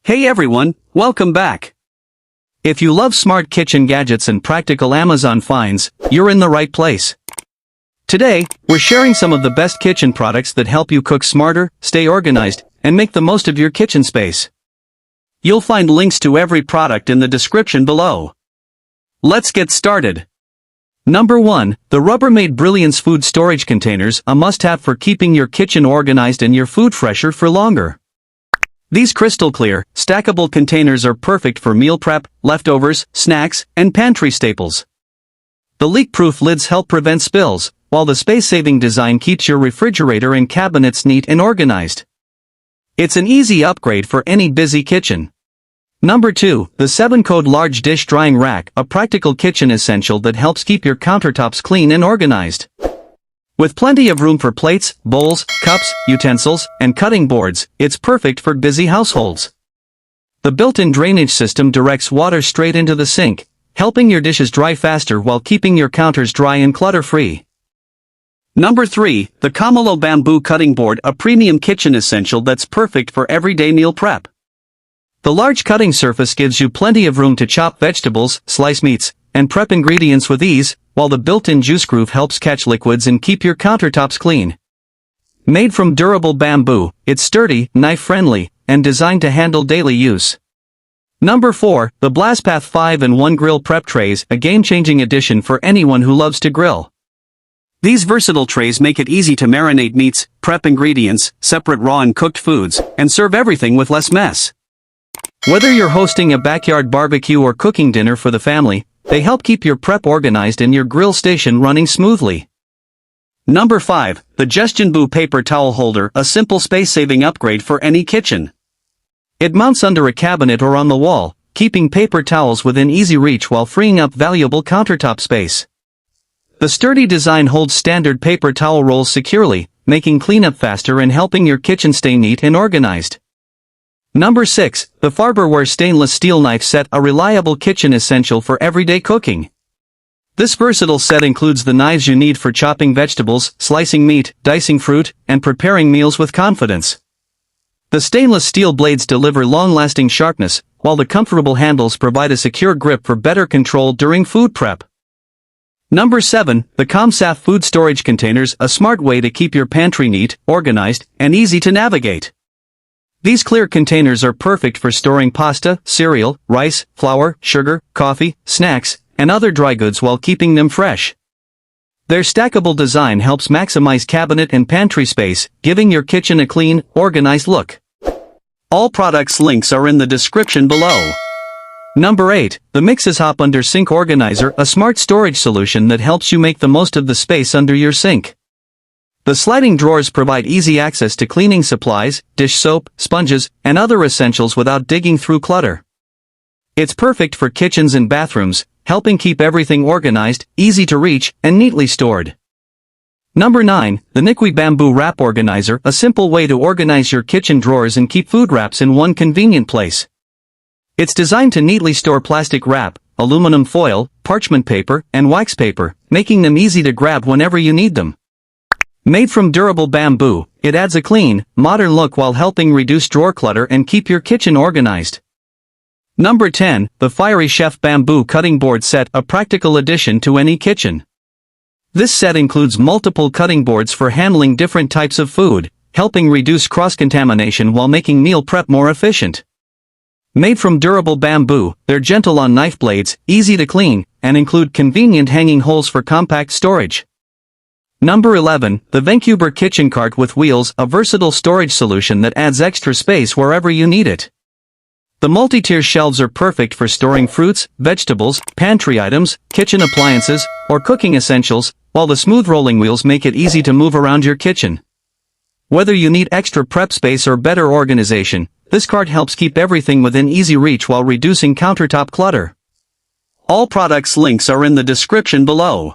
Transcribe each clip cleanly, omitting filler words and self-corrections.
Hey everyone, welcome back. If you love smart kitchen gadgets and practical Amazon finds, you're in the right place. Today, we're sharing some of the best kitchen products that help you cook smarter, stay organized, and make the most of your kitchen space. You'll find links to every product in the description below. Let's get started. Number 1, the Rubbermaid Brilliance Food Storage Containers, a must-have for keeping your kitchen organized and your food fresher for longer. These crystal-clear, stackable containers are perfect for meal prep, leftovers, snacks, and pantry staples. The leak-proof lids help prevent spills, while the space-saving design keeps your refrigerator and cabinets neat and organized. It's an easy upgrade for any busy kitchen. Number 2, the 7-Code Large Dish Drying Rack, a practical kitchen essential that helps keep your countertops clean and organized. With plenty of room for plates, bowls, cups, utensils, and cutting boards, it's perfect for busy households. The built-in drainage system directs water straight into the sink, helping your dishes dry faster while keeping your counters dry and clutter-free. Number 3, the Comellow Bamboo Cutting Board, a premium kitchen essential that's perfect for everyday meal prep. The large cutting surface gives you plenty of room to chop vegetables, slice meats, and prep ingredients with ease, while the built-in juice groove helps catch liquids and keep your countertops clean. Made from durable bamboo, it's sturdy, knife-friendly, and designed to handle daily use. Number 4, the BLAZPATH 5-in-1 Grill Prep Trays, a game-changing addition for anyone who loves to grill. These versatile trays make it easy to marinate meats, prep ingredients, separate raw and cooked foods, and serve everything with less mess. Whether you're hosting a backyard barbecue or cooking dinner for the family, they help keep your prep organized and your grill station running smoothly. Number 5, the Jesginboo Paper Towel Holder, a simple space-saving upgrade for any kitchen. It mounts under a cabinet or on the wall, keeping paper towels within easy reach while freeing up valuable countertop space. The sturdy design holds standard paper towel rolls securely, making cleanup faster and helping your kitchen stay neat and organized. Number 6, the Farberware Stainless Steel Knife Set, a reliable kitchen essential for everyday cooking. This versatile set includes the knives you need for chopping vegetables, slicing meat, dicing fruit, and preparing meals with confidence. The stainless steel blades deliver long-lasting sharpness, while the comfortable handles provide a secure grip for better control during food prep. Number 7, the ComSaf Food Storage Containers, a smart way to keep your pantry neat, organized, and easy to navigate. These clear containers are perfect for storing pasta, cereal, rice, flour, sugar, coffee, snacks, and other dry goods while keeping them fresh. Their stackable design helps maximize cabinet and pantry space, giving your kitchen a clean, organized look. All products' links are in the description below. Number 8, the mixeshop Under Sink Organizer, a smart storage solution that helps you make the most of the space under your sink. The sliding drawers provide easy access to cleaning supplies, dish soap, sponges, and other essentials without digging through clutter. It's perfect for kitchens and bathrooms, helping keep everything organized, easy to reach, and neatly stored. Number 9, the Nikuy Bamboo Wrap Organizer, a simple way to organize your kitchen drawers and keep food wraps in one convenient place. It's designed to neatly store plastic wrap, aluminum foil, parchment paper, and wax paper, making them easy to grab whenever you need them. Made from durable bamboo, it adds a clean, modern look while helping reduce drawer clutter and keep your kitchen organized. Number 10, the Fiery Chef Bamboo Cutting Board Set, a practical addition to any kitchen. This set includes multiple cutting boards for handling different types of food, helping reduce cross-contamination while making meal prep more efficient. Made from durable bamboo, they're gentle on knife blades, easy to clean, and include convenient hanging holes for compact storage. Number 11, the Venkuber Kitchen Cart with Wheels, a versatile storage solution that adds extra space wherever you need it. The multi-tier shelves are perfect for storing fruits, vegetables, pantry items, kitchen appliances, or cooking essentials, while the smooth rolling wheels make it easy to move around your kitchen. Whether you need extra prep space or better organization, this cart helps keep everything within easy reach while reducing countertop clutter. All products' links are in the description below.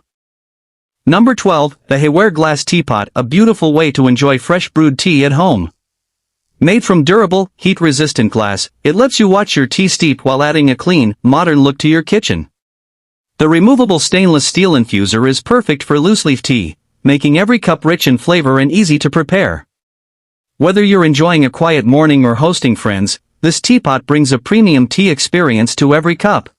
Number 12, the Hiware Glass Teapot, a beautiful way to enjoy fresh brewed tea at home. Made from durable, heat-resistant glass, it lets you watch your tea steep while adding a clean, modern look to your kitchen. The removable stainless steel infuser is perfect for loose-leaf tea, making every cup rich in flavor and easy to prepare. Whether you're enjoying a quiet morning or hosting friends, this teapot brings a premium tea experience to every cup.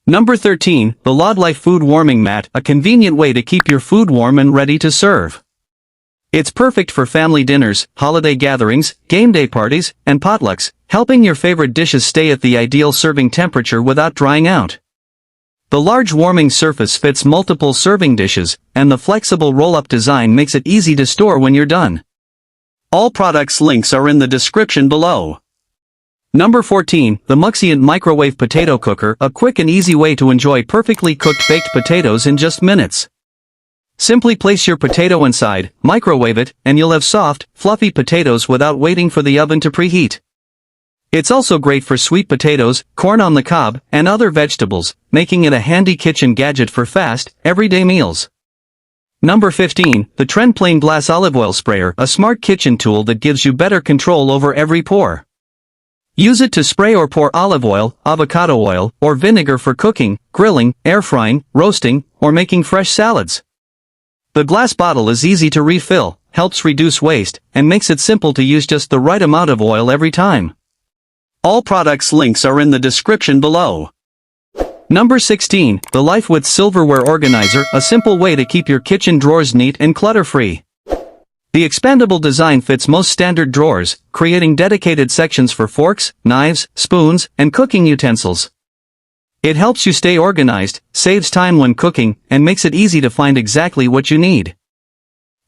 Number 13, the Laudlife Food Warming Mat, a convenient way to keep your food warm and ready to serve. It's perfect for family dinners, holiday gatherings, game day parties, and potlucks, helping your favorite dishes stay at the ideal serving temperature without drying out. The large warming surface fits multiple serving dishes, and the flexible roll-up design makes it easy to store when you're done. All products links are in the description below. Number 14, the MUXIUNT Microwave Potato Cooker, a quick and easy way to enjoy perfectly cooked baked potatoes in just minutes. Simply place your potato inside, microwave it, and you'll have soft, fluffy potatoes without waiting for the oven to preheat. It's also great for sweet potatoes, corn on the cob, and other vegetables, making it a handy kitchen gadget for fast, everyday meals. Number 15, the TrendPlain Glass Olive Oil Sprayer, a smart kitchen tool that gives you better control over every pour. Use it to spray or pour olive oil, avocado oil, or vinegar for cooking, grilling, air frying, roasting, or making fresh salads. The glass bottle is easy to refill, helps reduce waste, and makes it simple to use just the right amount of oil every time. All products links are in the description below. Number 16, the Lifewit Silverware Organizer, a simple way to keep your kitchen drawers neat and clutter-free. The expandable design fits most standard drawers, creating dedicated sections for forks, knives, spoons, and cooking utensils. It helps you stay organized, saves time when cooking, and makes it easy to find exactly what you need.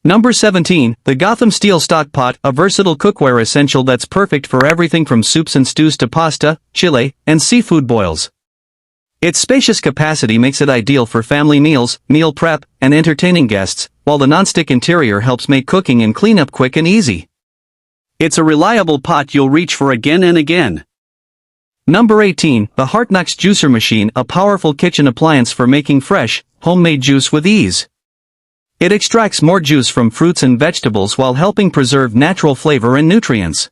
Number 17, the GOTHAM Steel Stock Pot, a versatile cookware essential that's perfect for everything from soups and stews to pasta, chile, and seafood boils. Its spacious capacity makes it ideal for family meals, meal prep, and entertaining guests, while the non-stick interior helps make cooking and cleanup quick and easy. It's a reliable pot you'll reach for again and again. Number 18, the Heartnoks Juicer Machine, a powerful kitchen appliance for making fresh, homemade juice with ease. It extracts more juice from fruits and vegetables while helping preserve natural flavor and nutrients.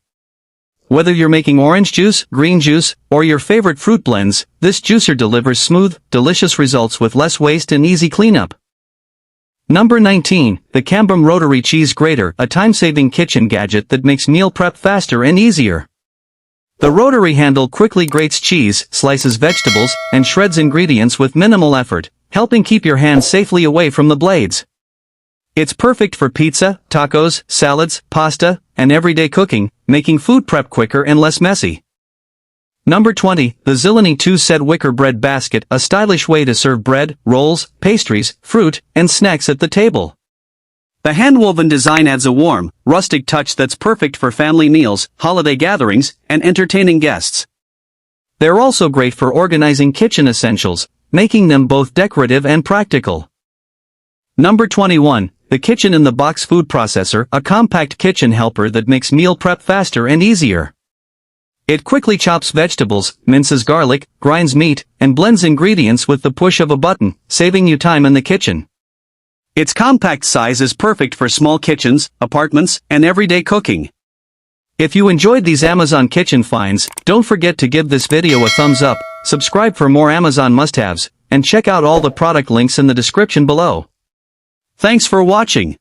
Whether you're making orange juice, green juice, or your favorite fruit blends, this juicer delivers smooth, delicious results with less waste and easy cleanup. Number 19, the Cambom Rotary Cheese Grater, a time-saving kitchen gadget that makes meal prep faster and easier. The rotary handle quickly grates cheese, slices vegetables, and shreds ingredients with minimal effort, helping keep your hands safely away from the blades. It's perfect for pizza, tacos, salads, pasta, and everyday cooking, making food prep quicker and less messy. Number 20, the Ziliny 2-set Wicker Bread Basket, a stylish way to serve bread, rolls, pastries, fruit, and snacks at the table. The hand-woven design adds a warm, rustic touch that's perfect for family meals, holiday gatherings, and entertaining guests. They're also great for organizing kitchen essentials, making them both decorative and practical. Number 21, the Kitchen in the Box Food Processor, a compact kitchen helper that makes meal prep faster and easier. It quickly chops vegetables, minces garlic, grinds meat, and blends ingredients with the push of a button, saving you time in the kitchen. Its compact size is perfect for small kitchens, apartments, and everyday cooking. If you enjoyed these Amazon kitchen finds, don't forget to give this video a thumbs up, subscribe for more Amazon must-haves, and check out all the product links in the description below. Thanks for watching.